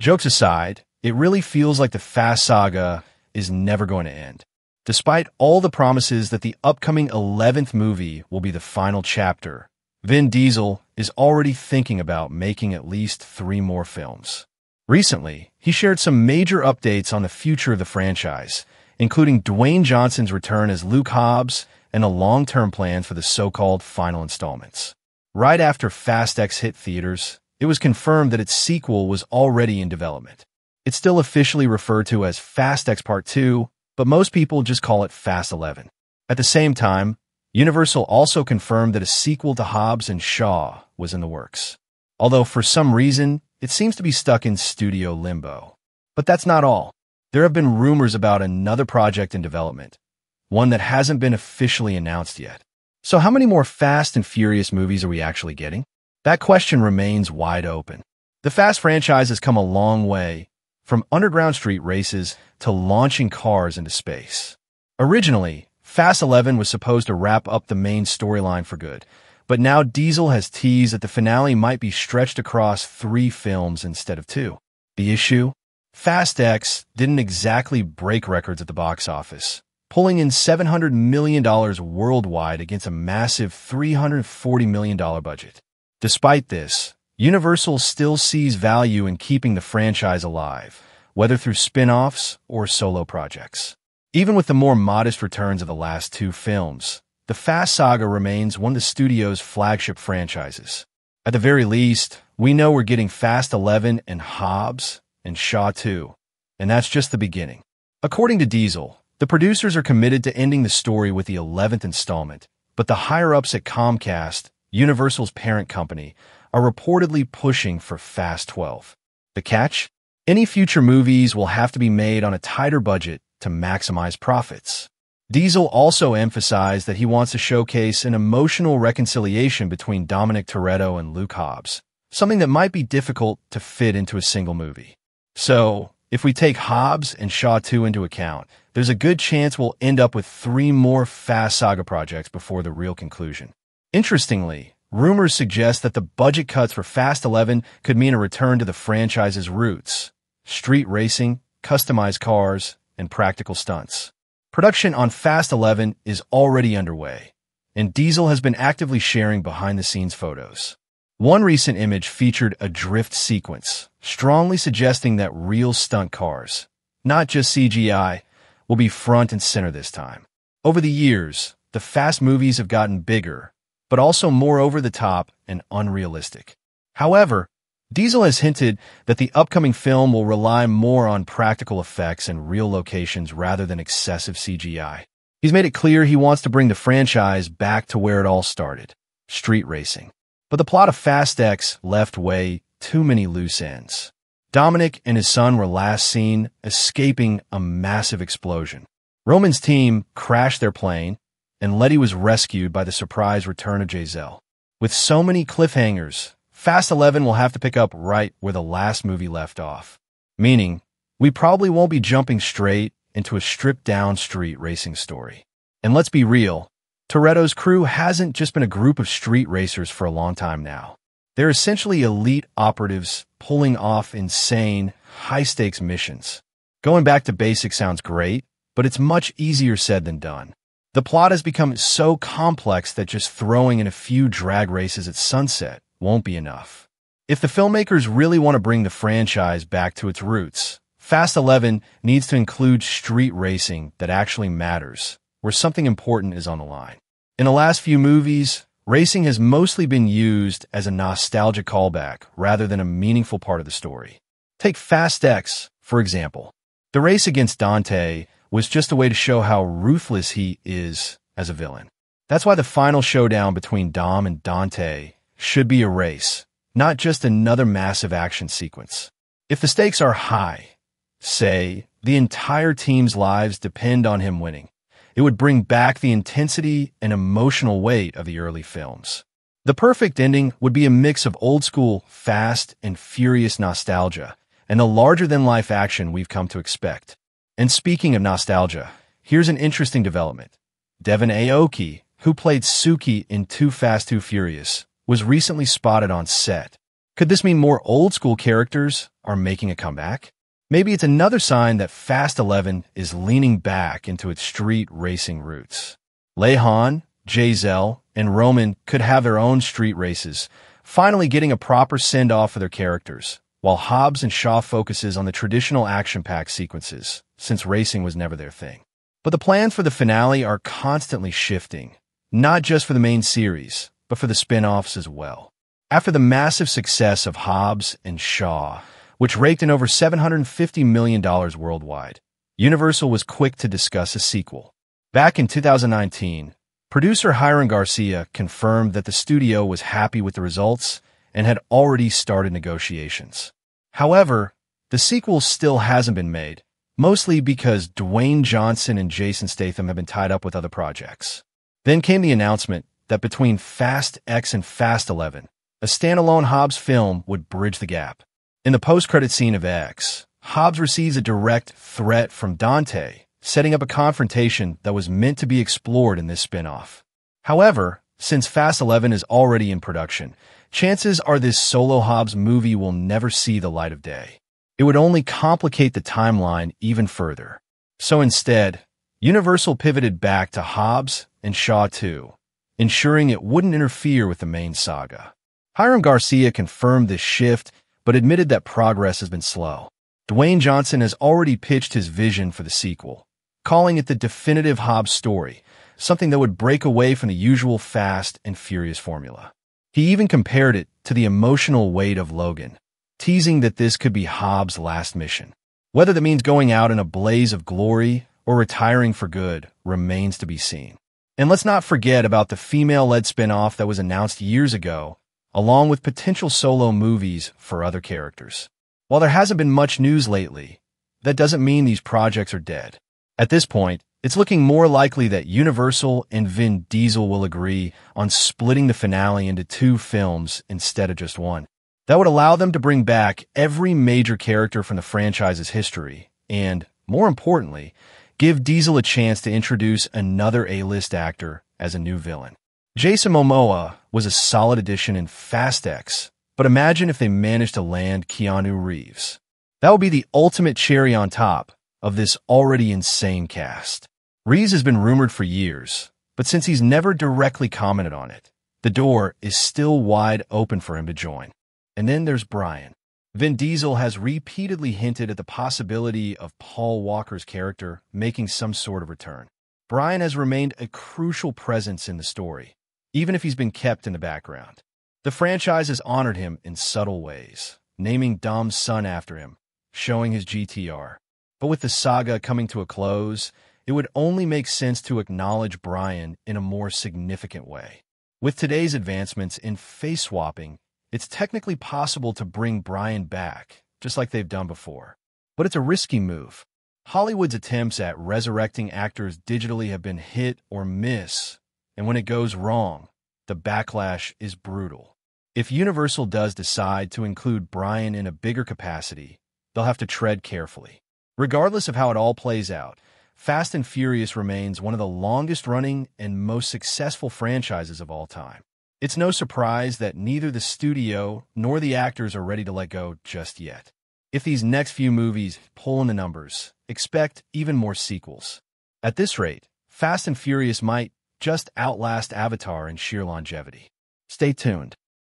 Jokes aside, it really feels like the Fast saga is never going to end. Despite all the promises that the upcoming 11th movie will be the final chapter, Vin Diesel is already thinking about making at least 3 more films. Recently, he shared some major updates on the future of the franchise, including Dwayne Johnson's return as Luke Hobbs and a long-term plan for the so-called final installments. Right after Fast X hit theaters, it was confirmed that its sequel was already in development. It's still officially referred to as Fast X Part 2, but most people just call it Fast 11. At the same time, Universal also confirmed that a sequel to Hobbs and Shaw was in the works, although for some reason, it seems to be stuck in studio limbo. But that's not all. There have been rumors about another project in development, one that hasn't been officially announced yet. So how many more Fast and Furious movies are we actually getting? That question remains wide open. The Fast franchise has come a long way, from underground street races to launching cars into space. Originally, Fast 11 was supposed to wrap up the main storyline for good, but now Diesel has teased that the finale might be stretched across 3 films instead of 2. The issue? Fast X didn't exactly break records at the box office, pulling in $700 million worldwide against a massive $340 million budget. Despite this, Universal still sees value in keeping the franchise alive, whether through spin-offs or solo projects. Even with the more modest returns of the last 2 films, the Fast saga remains one of the studio's flagship franchises. At the very least, we know we're getting Fast 11 and Hobbs and Shaw 2, and that's just the beginning. According to Diesel, the producers are committed to ending the story with the 11th installment, but the higher-ups at Comcast, Universal's parent company, are reportedly pushing for Fast 12. The catch? Any future movies will have to be made on a tighter budget to maximize profits. Diesel also emphasized that he wants to showcase an emotional reconciliation between Dominic Toretto and Luke Hobbs, something that might be difficult to fit into a single movie. So, if we take Hobbs and Shaw 2 into account, there's a good chance we'll end up with 3 more Fast saga projects before the real conclusion. Interestingly, rumors suggest that the budget cuts for Fast 11 could mean a return to the franchise's roots: street racing, customized cars, and practical stunts. Production on Fast 11 is already underway, and Diesel has been actively sharing behind-the-scenes photos. One recent image featured a drift sequence, strongly suggesting that real stunt cars, not just CGI, will be front and center this time. Over the years, the Fast movies have gotten bigger, but also more over-the-top and unrealistic. However, Diesel has hinted that the upcoming film will rely more on practical effects and real locations rather than excessive CGI. He's made it clear he wants to bring the franchise back to where it all started: street racing. But the plot of Fast X left way too many loose ends. Dominic and his son were last seen escaping a massive explosion. Roman's team crashed their plane, and Letty was rescued by the surprise return of Giselle. With so many cliffhangers, Fast 11 will have to pick up right where the last movie left off. Meaning, we probably won't be jumping straight into a stripped-down street racing story. And let's be real, Toretto's crew hasn't just been a group of street racers for a long time now. They're essentially elite operatives pulling off insane, high-stakes missions. Going back to basics sounds great, but it's much easier said than done. The plot has become so complex that just throwing in a few drag races at sunset won't be enough. If the filmmakers really want to bring the franchise back to its roots, Fast 11 needs to include street racing that actually matters, where something important is on the line. In the last few movies, racing has mostly been used as a nostalgia callback rather than a meaningful part of the story. Take Fast X, for example. The race against Dante was just a way to show how ruthless he is as a villain. That's why the final showdown between Dom and Dante should be a race, not just another massive action sequence. If the stakes are high, say, the entire team's lives depend on him winning, it would bring back the intensity and emotional weight of the early films. The perfect ending would be a mix of old-school, Fast and Furious nostalgia and the larger-than-life action we've come to expect. And speaking of nostalgia, here's an interesting development. Devon Aoki, who played Suki in Too Fast, Too Furious, was recently spotted on set. Could this mean more old-school characters are making a comeback? Maybe it's another sign that Fast 11 is leaning back into its street racing roots. Lehan, Giselle, and Roman could have their own street races, finally getting a proper send-off for their characters, while Hobbs and Shaw focuses on the traditional action-packed sequences, since racing was never their thing. But the plans for the finale are constantly shifting, not just for the main series, but for the spin-offs as well. After the massive success of Hobbs and Shaw, which raked in over $750 million worldwide, Universal was quick to discuss a sequel. Back in 2019, producer Hiram Garcia confirmed that the studio was happy with the results and had already started negotiations. However, the sequel still hasn't been made, mostly because Dwayne Johnson and Jason Statham have been tied up with other projects. Then came the announcement that between Fast X and Fast 11, a standalone Hobbs film would bridge the gap. In the post-credit scene of X, Hobbs receives a direct threat from Dante, setting up a confrontation that was meant to be explored in this spin-off. However, since Fast 11 is already in production, chances are this solo Hobbs movie will never see the light of day. It would only complicate the timeline even further. So instead, Universal pivoted back to Hobbs and Shaw 2, ensuring it wouldn't interfere with the main saga. Hiram Garcia confirmed this shift, but admitted that progress has been slow. Dwayne Johnson has already pitched his vision for the sequel, calling it the definitive Hobbs story, something that would break away from the usual Fast and Furious formula. He even compared it to the emotional weight of Logan, teasing that this could be Hobbs' last mission. Whether that means going out in a blaze of glory or retiring for good remains to be seen. And let's not forget about the female-led spin-off that was announced years ago, along with potential solo movies for other characters. While there hasn't been much news lately, that doesn't mean these projects are dead. At this point, it's looking more likely that Universal and Vin Diesel will agree on splitting the finale into 2 films instead of just one. That would allow them to bring back every major character from the franchise's history and, more importantly, give Diesel a chance to introduce another A-list actor as a new villain. Jason Momoa was a solid addition in Fast X, but imagine if they managed to land Keanu Reeves. That would be the ultimate cherry on top of this already insane cast. Reeves has been rumored for years, but since he's never directly commented on it, the door is still wide open for him to join. And then there's Brian. Vin Diesel has repeatedly hinted at the possibility of Paul Walker's character making some sort of return. Brian has remained a crucial presence in the story, even if he's been kept in the background. The franchise has honored him in subtle ways, naming Dom's son after him, showing his GTR. But with the saga coming to a close, it would only make sense to acknowledge Brian in a more significant way. With today's advancements in face swapping, it's technically possible to bring Brian back, just like they've done before. But it's a risky move. Hollywood's attempts at resurrecting actors digitally have been hit or miss, and when it goes wrong, the backlash is brutal. If Universal does decide to include Brian in a bigger capacity, they'll have to tread carefully. Regardless of how it all plays out, Fast and Furious remains one of the longest-running and most successful franchises of all time. It's no surprise that neither the studio nor the actors are ready to let go just yet. If these next few movies pull in the numbers, expect even more sequels. At this rate, Fast and Furious might just outlast Avatar in sheer longevity. Stay tuned.